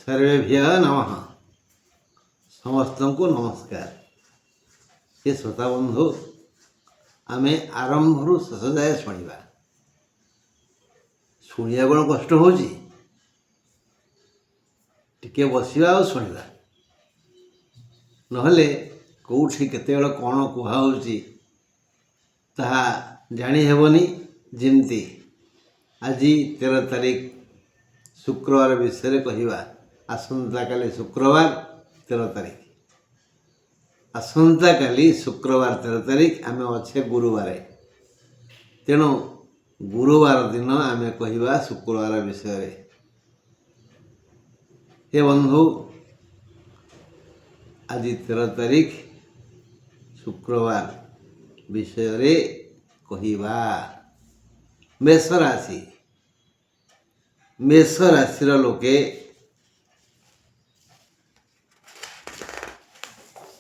सर्वेभ्यः नमः। समस्त को नमस्कार। ये श्रोता बंधु आम आरंभ शेष जाए शुणा शुणा कौन कष्ट हो बसवा और शुणा नहले कौटी केत कौन कहुची ताहा जानी हेबनी। जमती आज 13 तारीख शुक्रवार विषय कहवा आसंता काली शुक्रवार 13 तारीख आसंता काली शुक्रवार 13 तारीख आम अच्छे गुरुवार तेणु गुरुवार दिन आम कहवा शुक्रवार विषय। हे बंधु आज 13 तारीख शुक्रवार विषय कहवा मेष राशि। मेष राशि लोके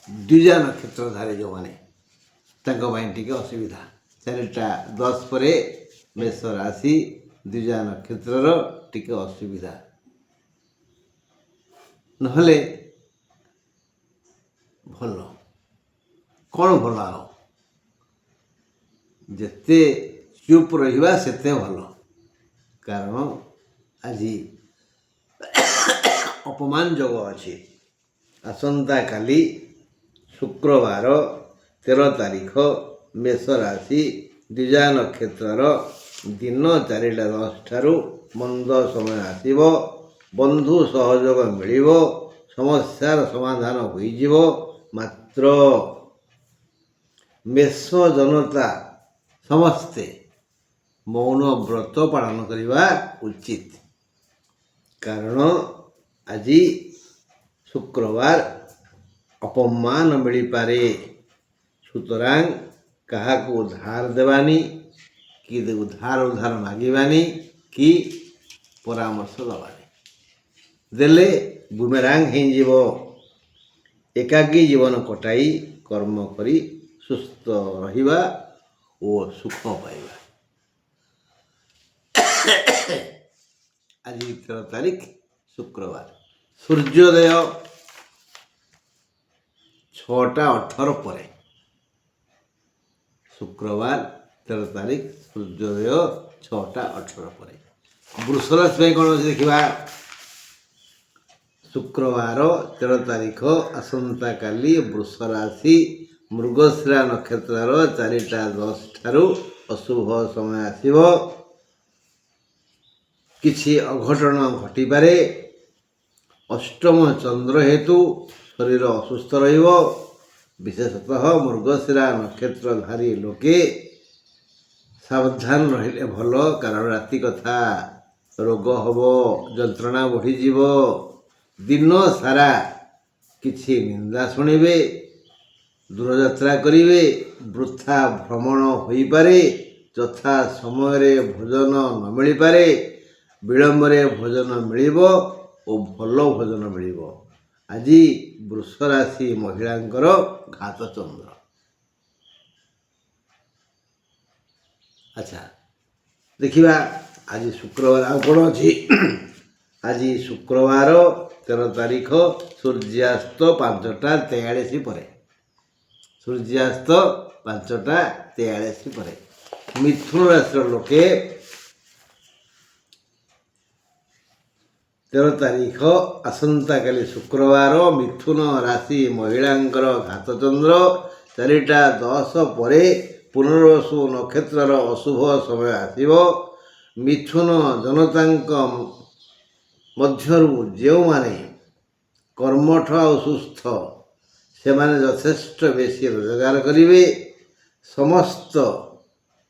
द्विजा नक्षत्रधारी जो मैंने टी असुविधा 4:10 पर मेष राशि द्विजा नक्षत्र टी असुविधा नहले भल कौन भल आओ जिते चुप रहा सेते भल कारण आज अपमान जोग अच्छी। आसंता काली शुक्रवार 13 तारीख मेष राशि द्विजा नक्षत्र दिन 4:10 ठारू मंद समय आसब। बंधु सहयोग मिल समस्यार समाधान हो मात्र मेष जनता समस्ते मौन व्रत पालन करने उचित कारण आज शुक्रवार अपमान मिल पारे। सुतरां क्या उधार देवानी कि उधार मागिबानी कि परामर्श दबानी देले बुमेरांग हो एकाकी जीवन कटाई कर्म करी सुस्थ रहिबा और सुख पाइबा। आज 13 तारीख शुक्रवार सूर्योदय 6:18 पर शुक्रवार 13 तारीख सूर्योदय 6:18 पर वृष राशि कौन देखा शुक्रवार 13 तारीख आसंता काली वृष राशि मृगशिरा नक्षत्र 4:10 ठारू अशुभ समय आसब। किछि अघटन घटी पारे। अष्टम चंद्र हेतु शरीर असुस्थ रहिबो। विशेषतः मृगशिरा नक्षत्रधारी लोके सावधान रहिले भल कारण राति कथा रोग हबो जंत्रणा बढ़ी जीवो। दिन सारा किछि निंदा शुणिबे दूरयात्रा करिवे वृथा भ्रमण होई पारे। यथा समय भोजन न मिल पारे विलंबरे भोजन मिलिबो और भल भोजन मिलिबो। आज वृष राशि महिलांकर घात चंद्र। अच्छा देखिबा आज शुक्रवार आ कौन अच्छी। आज शुक्रवार 13 तारीख सूर्यास्त 5:43 पर सूर्यास्त 5:43 पर मिथुन राशि लोके 13 तारीख आसंता काली शुक्रवार मिथुन राशि महिलांकर घात चंद्र 4:10 पर पुनर्वसु नक्षत्र अशुभ समय आसब। मिथुन जनता मध्यरु जो माने कर्मठ और सुस्थ से माने यथेष्ट बेसी रोजगार करिवे। समस्त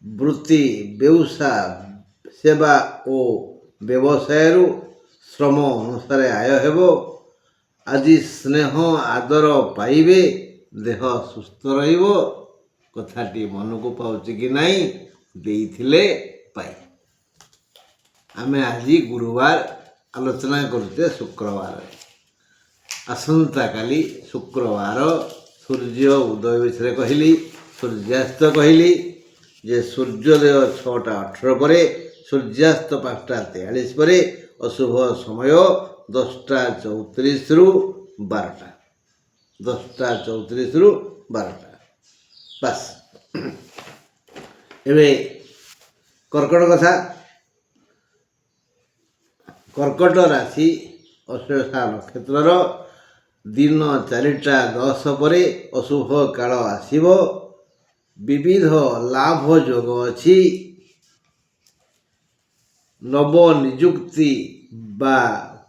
वृत्ति व्यवसाय सेवा और व्यवसाय श्रम अनुसार आय हेबो। आज स्नेह आदर पाइबे देह सुस्थ रहिबो। कथाटी मन को पाउछि कि नहीं देइथिले पाई। आमे आज गुरुवार आलोचना करते शुक्रवार आसंता काली शुक्रवार सूर्य उदय विषय कहली सूर्यास्त कहली जे सूर्योदय 6:18 पर सूर्यास्त 5:43 पर अशुभ समय 10ଟା 34ରୁ 12ଟା 10ଟା 34ରୁ 12ଟା ବାସ୍। ଏବେ କର୍କଟ କଥା। କର୍କଟ ରାଶି ଅଶ୍ଳେଷା ନକ୍ଷତ୍ରର ଦିନ 4ଟା 10 ପରେ ଅଶୁଭ କାଳ ଆସିବ। ବିବିଧ ଲାଭ ଯୋଗ ଅଛି। ନବ ନିଯୁକ୍ତି ବା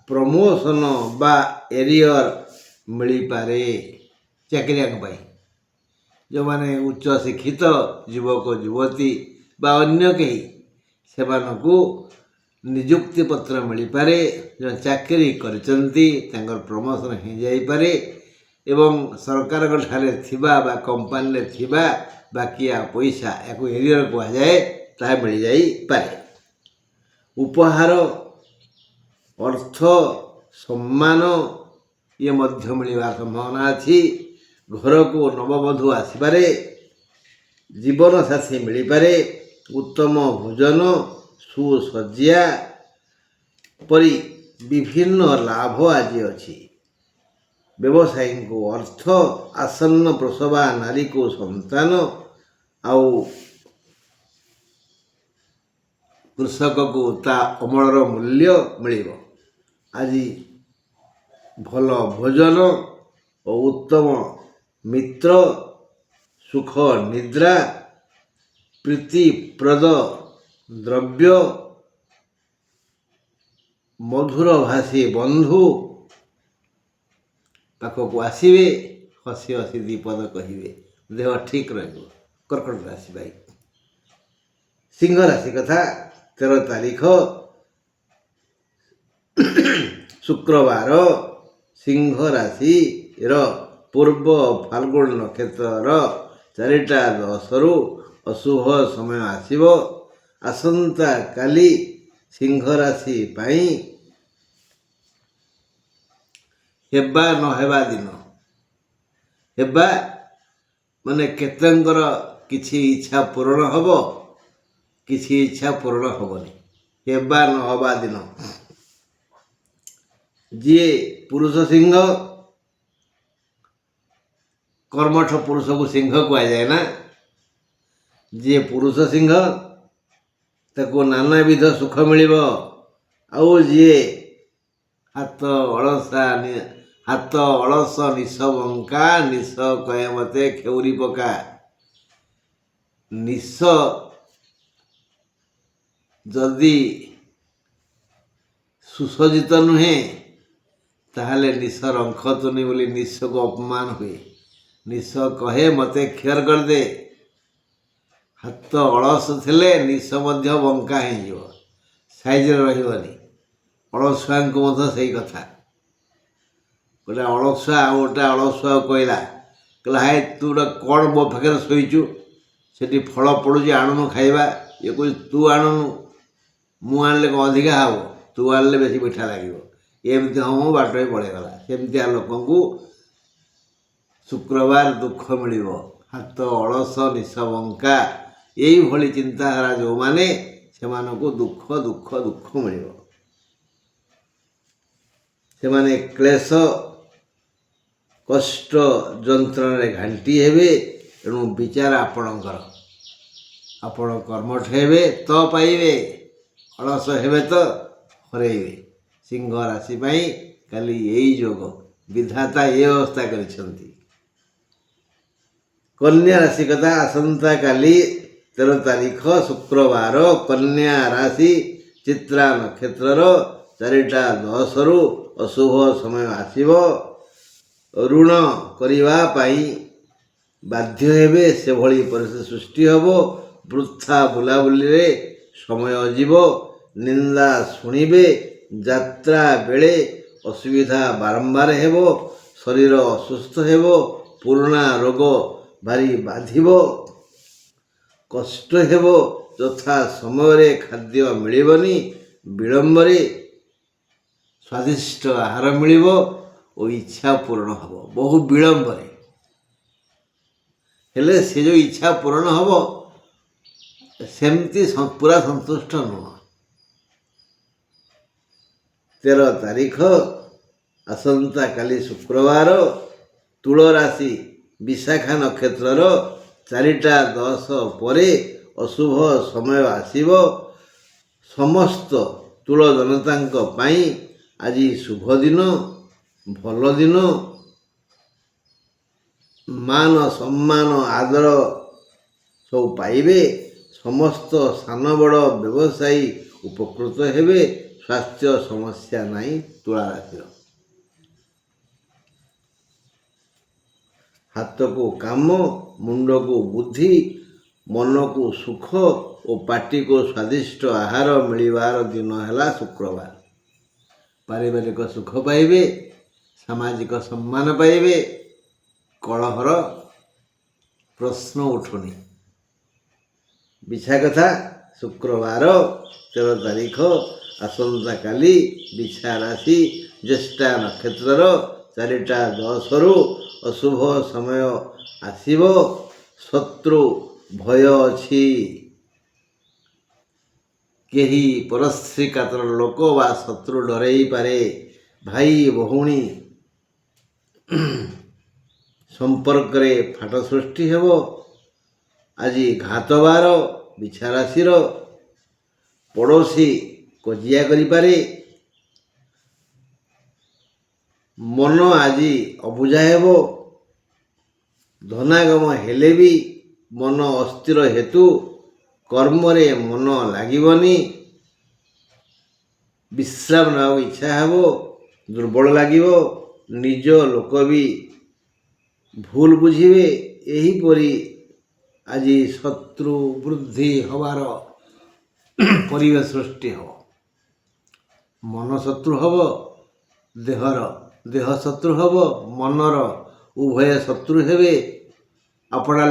ପ୍ରମୋସନ ବା ଏରିୟର ମିଳିପାରେ ଚାକିରିଆଙ୍କ ପାଇଁ। ଯେଉଁମାନେ ଉଚ୍ଚ ଶିକ୍ଷିତ ଯୁବକ ଯୁବତୀ ବା ଅନ୍ୟ କେହି, ସେମାନଙ୍କୁ ନିଯୁକ୍ତି ପତ୍ର ମିଳିପାରେ। ଯେଉଁ ଚାକିରି କରିଛନ୍ତି ତାଙ୍କର ପ୍ରମୋସନ ହୋଇଯାଇପାରେ ଏବଂ ସରକାରଙ୍କ ଠାରେ ଥିବା ବା କମ୍ପାନୀରେ ଥିବା ବାକିଆ ପଇସା, ୟାକୁ ଏରିୟର କୁହାଯାଏ, ତାହା ମିଳିଯାଇପାରେ। ଉପହାର, ଅର୍ଥ, ସମ୍ମାନ ଇଏ ମଧ୍ୟ ମିଳିବାର ସମ୍ଭାବନା ଅଛି। ଘରକୁ ନବବଧୂ ଆସିପାରେ। ଜୀବନସାଥୀ ମିଳିପାରେ। ଉତ୍ତମ ଭୋଜନ, ସୁସଜ୍ଜା ପରି ବିଭିନ୍ନ ଲାଭ ଆଜି ଅଛି। ବ୍ୟବସାୟୀଙ୍କୁ ଅର୍ଥ, ଆସନ୍ନ ପ୍ରସବା ନାରୀକୁ ସନ୍ତାନ, ଆଉ କୃଷକକୁ ତା ଅମଳର ମୂଲ୍ୟ ମିଳିବ। ଆଜି ଭଲ ଭୋଜନ ଓ ଉତ୍ତମ ମିତ୍ର, ସୁଖ ନିଦ୍ରା, ପ୍ରୀତିପ୍ରଦ ଦ୍ରବ୍ୟ, ମଧୁର ଭାଷୀ ବନ୍ଧୁ ପାଖକୁ ଆସିବେ, ହସି ହସି ଦ୍ୱିପଦ କହିବେ, ଦେହ ଠିକ୍ ରହିବ। କର୍କଟ ରାଶି ଭାଇ। ସିଂହ ରାଶି କଥା। 13 ତାରିଖ ଶୁକ୍ରବାର ସିଂହ ରାଶିର ପୂର୍ବ ଫାଲ୍ଗୁନ ନକ୍ଷତ୍ରର 4ଟା 10ରୁ ଅଶୁଭ ସମୟ ଆସିବ। ଆସନ୍ତାକାଲି ସିଂହ ରାଶି ପାଇଁ ହେବା ନ ହେବା ଦିନ। ହେବା ମାନେ କେତେଙ୍କର କିଛି ଇଚ୍ଛା ପୂରଣ ହେବ, କିଛି ଇଚ୍ଛା ପୂରଣ ହେବନି। ହେବା ନ ହେବା ଦିନ। ଯିଏ ପୁରୁଷ ସିଂହ, କର୍ମଠ ପୁରୁଷକୁ ସିଂହ କୁହାଯାଏ ନା। ଯିଏ ପୁରୁଷ ସିଂହ ତାକୁ ନାନାବିଧ ସୁଖ ମିଳିବ। ଆଉ ଯିଏ ହାତ ଅଳସ ନିଶ ବଙ୍କା, ନିଶ କହେ ମତେ ଖେଉରି ପକା। ନିଶ ଯଦି ସୁସଜ୍ଜିତ ନୁହେଁ, ତାହେଲେ ନିଶ ରଙ୍ଖ ତୁନି ବୋଲି ନିଶକୁ ଅପମାନ ହୁଏ। ନିଶ କହେ ମତେ କ୍ଷେର କରିଦେ। ହାତ ଅଳସ ଥିଲେ ନିଶ ମଧ୍ୟ ବଙ୍କା ହେଇଯିବ, ସାଇଜରେ ରହିବନି। ଅଳସୁଆଙ୍କୁ ମଧ୍ୟ ସେଇ କଥା। ଗୋଟେ ଅଳସୁଆ ଆଉ ଗୋଟେ ଅଳସୁଆ କହିଲା ହାଏ ତୁ ଗୋଟେ କ'ଣ ମୋ ପାଖରେ ଶୋଇଛୁ, ସେଠି ଫଳ ପଡ଼ୁଛି ଆଣୁନୁ ଖାଇବା। ଇଏ କହୁଛି ତୁ ଆଣୁନୁ, ମୁଁ ଆଣିଲେ କ'ଣ ଅଧିକା ହେବ, ତୁ ଆଣିଲେ ବେଶୀ ମିଠା ଲାଗିବ। ଏମିତି ହଁ ବାଟରେ ପଳେଇଗଲା। ସେମିତିଆ ଲୋକଙ୍କୁ ଶୁକ୍ରବାର ଦୁଃଖ ମିଳିବ। ହାତ ଅଳସ ନିଶ ବଙ୍କା ଏଇଭଳି ଚିନ୍ତାଧାରା ଯେଉଁମାନେ, ସେମାନଙ୍କୁ ଦୁଃଖ ଦୁଃଖ ଦୁଃଖ ମିଳିବ। ସେମାନେ କ୍ଲେଶ କଷ୍ଟ ଯନ୍ତ୍ରଣାରେ ଘାଣ୍ଟି ହେବେ। ଏଣୁ ବିଚାର ଆପଣଙ୍କର। ଆପଣ କର୍ମଠ ହେବେ ତ ପାଇବେ, ଅଳସ ହେବେ ତ ହରେଇବେ। ସିଂହ ରାଶି ପାଇଁ କାଲି ଏଇ ଯୋଗ, ବିଧାତା ଏ ଅବସ୍ଥା କରିଛନ୍ତି। କନ୍ୟା ରାଶି କଥା। ଆସନ୍ତାକାଲି 13 ତାରିଖ ଶୁକ୍ରବାର କନ୍ୟା ରାଶି ଚିତ୍ରା ନକ୍ଷତ୍ରର 4ଟା 10ରୁ ଅଶୁଭ ସମୟ ଆସିବ। ଋଣ କରିବା ପାଇଁ ବାଧ୍ୟ ହେବେ, ସେଭଳି ପରିସ୍ଥିତି ସୃଷ୍ଟି ହେବ। ବୃଥା ବୁଲାବୁଲିରେ ସମୟ ଯିବ। ନିନ୍ଦା ଶୁଣିବେ। ଯାତ୍ରା ବେଳେ ଅସୁବିଧା ବାରମ୍ବାର ହେବ। ଶରୀର ଅସୁସ୍ଥ ହେବ। ପୁରୁଣା ରୋଗ ଭାରି ବାଧିବ। କଷ୍ଟ ହେବ। ଯଥା ସମୟରେ ଖାଦ୍ୟ ମିଳିବନି। ବିଳମ୍ବରେ ସ୍ୱାଦିଷ୍ଟ ଆହାର ମିଳିବ ଓ ଇଚ୍ଛା ପୂରଣ ହେବ ବହୁ ବିଳମ୍ବରେ। ହେଲେ ସେ ଯେଉଁ ଇଚ୍ଛା ପୂରଣ ହେବ ସେମିତି ପୁରା ସନ୍ତୁଷ୍ଟ ନୁହଁ। 13 ତାରିଖ ଆସନ୍ତାକାଲି ଶୁକ୍ରବାର ତୁଳ ରାଶି ବିଶାଖା ନକ୍ଷତ୍ରର 4:10 ପରେ ଅଶୁଭ ସମୟ ଆସିବ। ସମସ୍ତ ତୁଳ ଜନତାଙ୍କ ପାଇଁ ଆଜି ଶୁଭ ଦିନ, ଭଲ ଦିନ। ମାନ ସମ୍ମାନ ଆଦର ସବୁ ପାଇବେ। ସମସ୍ତ ସାନ ବଡ଼ ବ୍ୟବସାୟୀ ଉପକୃତ ହେବେ। ସ୍ୱାସ୍ଥ୍ୟ ସମସ୍ୟା ନାହିଁ ତୁଳା ରାଶିର। ହାତକୁ କାମ, ମୁଣ୍ଡକୁ ବୁଦ୍ଧି, ମନକୁ ସୁଖ ଓ ପାଟିକୁ ସ୍ୱାଦିଷ୍ଟ ଆହାର ମିଳିବାର ଦିନ ହେଲା ଶୁକ୍ରବାର। ପାରିବାରିକ ସୁଖ ପାଇବେ, ସାମାଜିକ ସମ୍ମାନ ପାଇବେ, କଳହର ପ୍ରଶ୍ନ ଉଠୁନି। ବିଛା କଥା, ଶୁକ୍ରବାର 13 ତାରିଖ ଆସନ୍ତାକାଲି ବିଛା ରାଶି ଜ୍ୟେଷ୍ଠା ନକ୍ଷତ୍ରର 4:10 ଅଶୁଭ ସମୟ ଆସିବ। ଶତ୍ରୁ ଭୟ ଅଛି। କେହି ପରଶ୍ରୀ କାତର ଲୋକ ବା ଶତ୍ରୁ ଡରେଇ ପାରେ। ଭାଇ ଭଉଣୀ ସମ୍ପର୍କରେ ଫାଟ ସୃଷ୍ଟି ହେବ। ଆଜି ଘାତବାର ବିଛା ରାଶିର। ପଡ଼ୋଶୀ କଜିଆ କରିପାରେ। ମନ ଆଜି ଅବୁଝା ହେବ। ଧନାଗମ ହେଲେ ବି ମନ ଅସ୍ଥିର ହେତୁ କର୍ମରେ ମନ ଲାଗିବନି। ବିଶ୍ରାମ ନେବାକୁ ଇଚ୍ଛା ହେବ, ଦୁର୍ବଳ ଲାଗିବ। ନିଜ ଲୋକ ବି ଭୁଲ ବୁଝିବେ। ଏହିପରି ଆଜି ଶତ୍ରୁ ବୃଦ୍ଧି ହେବାର ପରିବେଶ ସୃଷ୍ଟି ହେବ। ମନ ଶତ୍ରୁ ହେବ, ଦେହ ଶତ୍ରୁ ହେବ, ମନର ଉଭୟ ଶତ୍ରୁ ହେବେ। ଆପଣା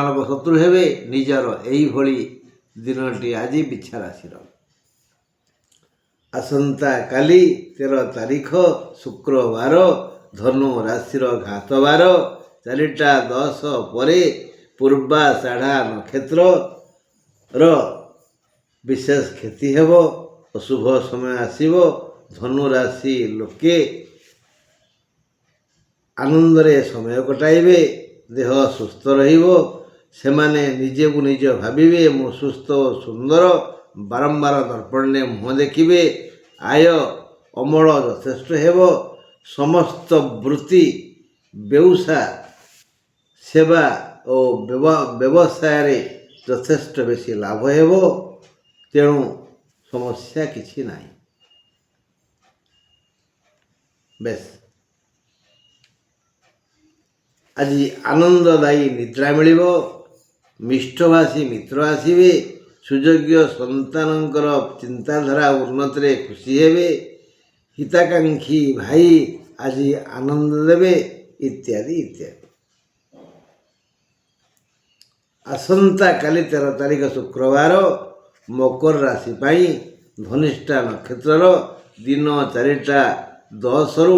ଲୋକ ଶତ୍ରୁ ହେବେ, ନିଜର। ଏଇଭଳି ଦିନଟି ଆଜି ବିଛା ରାଶିର। ଆସନ୍ତାକାଲି 13 ତାରିଖ ଶୁକ୍ରବାର ଧନୁ ରାଶିର ଘାତବାର 4:10 ପରେ ପୂର୍ବାଷାଢ଼ା ନକ୍ଷତ୍ରର ବିଶେଷ କ୍ଷତି ହେବ। ଅଶୁଭ ସମୟ ଆସିବ। ଧନୁ ରାଶି ଲୋକେ ଆନନ୍ଦରେ ସମୟ କଟାଇବେ। ଦେହ ସୁସ୍ଥ ରହିବ। ସେମାନେ ନିଜକୁ ନିଜ ଭାବିବେ, ମୁଁ ସୁସ୍ଥ ଓ ସୁନ୍ଦର। ବାରମ୍ବାର ଦର୍ପଣରେ ମୁହଁ ଦେଖିବେ। ଆୟ ଅମଳ ଯଥେଷ୍ଟ ହେବ। ସମସ୍ତ ବୃତ୍ତି, ବ୍ୟବସାୟ, ସେବା ଓ ବ୍ୟବସାୟରେ ଯଥେଷ୍ଟ ବେଶୀ ଲାଭ ହେବ। ତେଣୁ ସମସ୍ୟା କିଛି ନାହିଁ। ବେଶ ଆଜି ଆନନ୍ଦଦାୟୀ ନିଦ୍ରା ମିଳିବ। ମିଷ୍ଟଭାଷୀ ମିତ୍ର ଆସିବେ। ସୁଯୋଗ୍ୟ ସନ୍ତାନଙ୍କର ଚିନ୍ତାଧାରା ଉନ୍ନତିରେ ଖୁସି ହେବେ। ହିତାକାଂକ୍ଷୀ ଭାଇ ଆଜି ଆନନ୍ଦ ଦେବେ, ଇତ୍ୟାଦି ଇତ୍ୟାଦି। ଆସନ୍ତାକାଲି 13 ତାରିଖ ଶୁକ୍ରବାର ମକର ରାଶି ପାଇଁ ଧନିଷ୍ଠା ନକ୍ଷତ୍ରର ଦିନ 4:10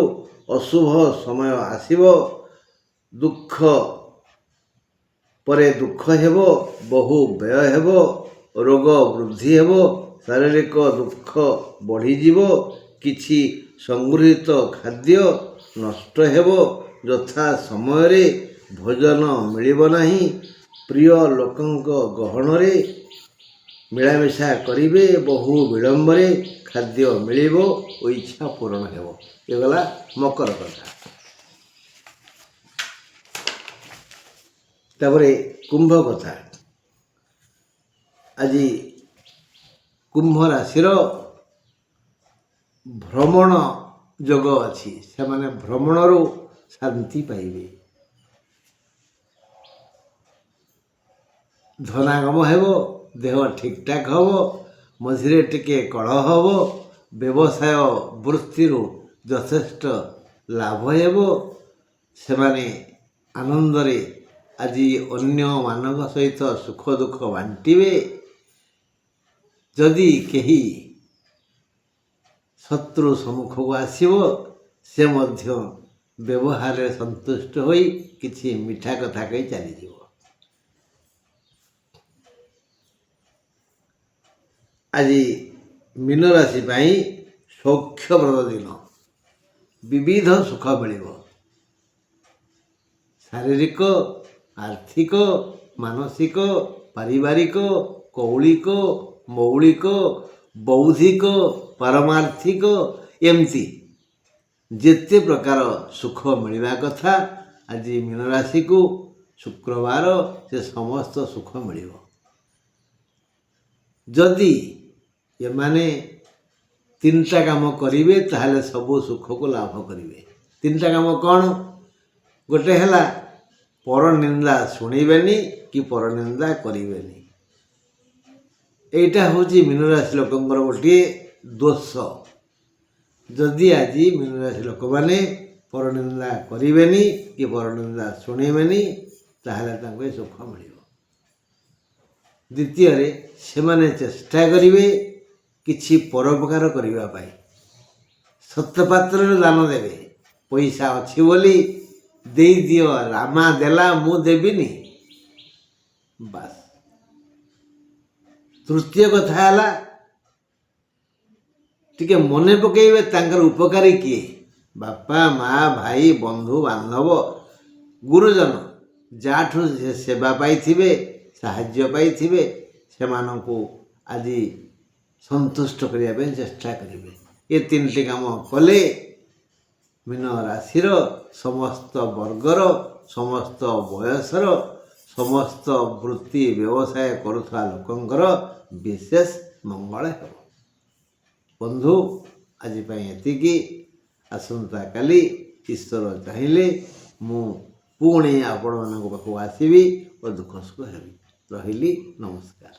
ଅଶୁଭ ସମୟ ଆସିବ। ଦୁଃଖ ପରେ ଦୁଃଖ ହେବ। ବହୁ ବ୍ୟୟ ହେବ। ରୋଗ ବୃଦ୍ଧି ହେବ। ଶାରୀରିକ ଦୁଃଖ ବଢ଼ିଯିବ। କିଛି ସଂଗୃହୀତ ଖାଦ୍ୟ ନଷ୍ଟ ହେବ। ଯଥା ସମୟରେ ଭୋଜନ ମିଳିବ ନାହିଁ। ପ୍ରିୟ ଲୋକଙ୍କ ଗହଣରେ ମିଳାମିଶା କରିବେ। ବହୁ ବିଳମ୍ବରେ ଖାଦ୍ୟ ମିଳିବ ଓ ଇଚ୍ଛା ପୂରଣ ହେବ। ଏ ଗଲା ମକର କଥା। ତାପରେ କୁମ୍ଭ କଥା। ଆଜି କୁମ୍ଭ ରାଶିର ଭ୍ରମଣ ଯୋଗ ଅଛି। ସେମାନେ ଭ୍ରମଣରୁ ଶାନ୍ତି ପାଇବେ। ଧନାଗମ ହେବ। ଦେହ ଠିକଠାକ ହେବ। ମଝିରେ ଟିକେ କଳହ ହେବ। ବ୍ୟବସାୟ ବୃତ୍ତିରୁ ଯଥେଷ୍ଟ ଲାଭ ହେବ। ସେମାନେ ଆନନ୍ଦରେ ଆଜି ଅନ୍ୟମାନଙ୍କ ସହିତ ସୁଖ ଦୁଃଖ ବାଣ୍ଟିବେ। ଯଦି କେହି ଶତ୍ରୁ ସମ୍ମୁଖକୁ ଆସିବ, ସେ ମଧ୍ୟ ବ୍ୟବହାରରେ ସନ୍ତୁଷ୍ଟ ହୋଇ କିଛି ମିଠା କଥା କହି ଚାଲିଯିବ। ଆଜି ମୀନ ରାଶି ପାଇଁ ସୌଖ୍ୟପ୍ରଦ ଦିନ। ବିବିଧ ସୁଖ ମିଳିବ। ଶାରୀରିକ, ଆର୍ଥିକ, ମାନସିକ, ପାରିବାରିକ, କୌଳିକ, ମୌଳିକ, ବୌଦ୍ଧିକ, ପାରମାର୍ଥିକ, ଏମିତି ଯେତେ ପ୍ରକାର ସୁଖ ମିଳିବା କଥା ଆଜି ମୀନ ରାଶିକୁ ଶୁକ୍ରବାର ସେ ସମସ୍ତ ସୁଖ ମିଳିବ। ଯଦି ଏମାନେ ତିନିଟା କାମ କରିବେ ତାହେଲେ ସବୁ ସୁଖକୁ ଲାଭ କରିବେ। ତିନିଟା କାମ କ'ଣ? ଗୋଟେ ହେଲା ପରନିନ୍ଦା ଶୁଣିବେନି କି ପରନିନ୍ଦା କରିବେନି। ଏଇଟା ହେଉଛି ମୀନରାଶି ଲୋକଙ୍କର ଗୋଟିଏ ଦୋଷ। ଯଦି ଆଜି ମୀନରାଶି ଲୋକମାନେ ପରନିନ୍ଦା କରିବେନି କି ପରନିନ୍ଦା ଶୁଣିବେନି ତାହେଲେ ତାଙ୍କୁ ଏ ସୁଖ ମିଳିବ। ଦ୍ୱିତୀୟରେ ସେମାନେ ଚେଷ୍ଟା କରିବେ କିଛି ପରୋପକାର କରିବା ପାଇଁ। ସତ୍ପାତ୍ରରେ ଦାନ ଦେବେ। ପଇସା ଅଛି ବୋଲି ଦେଇଦିଅ, ରାମା ଦେଲା ମୁଁ ଦେବିନି, ବାସ୍। ତୃତୀୟ କଥା ହେଲା ଟିକେ ମନେ ପକାଇବେ ତାଙ୍କର ଉପକାରୀ କିଏ। ବାପା, ମା, ଭାଇ, ବନ୍ଧୁ, ବାନ୍ଧବ, ଗୁରୁଜନ ଯାହାଠୁ ସେବା ପାଇଥିବେ, ସାହାଯ୍ୟ ପାଇଥିବେ, ସେମାନଙ୍କୁ ଆଜି ସନ୍ତୁଷ୍ଟ କରିବା ପାଇଁ ଚେଷ୍ଟା କରିବେ। ଏ ତିନିଟି କାମ କଲେ ମୀନ ରାଶିର ସମସ୍ତ ବର୍ଗର, ସମସ୍ତ ବୟସର, ସମସ୍ତ ବୃତ୍ତି ବ୍ୟବସାୟ କରୁଥିବା ଲୋକଙ୍କର ବିଶେଷ ମଙ୍ଗଳ ହେବ। ବନ୍ଧୁ, ଆଜି ପାଇଁ ଏତିକି। ଆସନ୍ତାକାଲି ଈଶ୍ୱର ଚାହିଁଲେ ମୁଁ ପୁଣି ଆପଣମାନଙ୍କ ପାଖକୁ ଆସିବି ଓ ଦୁଃଖ ସୁଖ ହେବି। ରହିଲି, ନମସ୍କାର।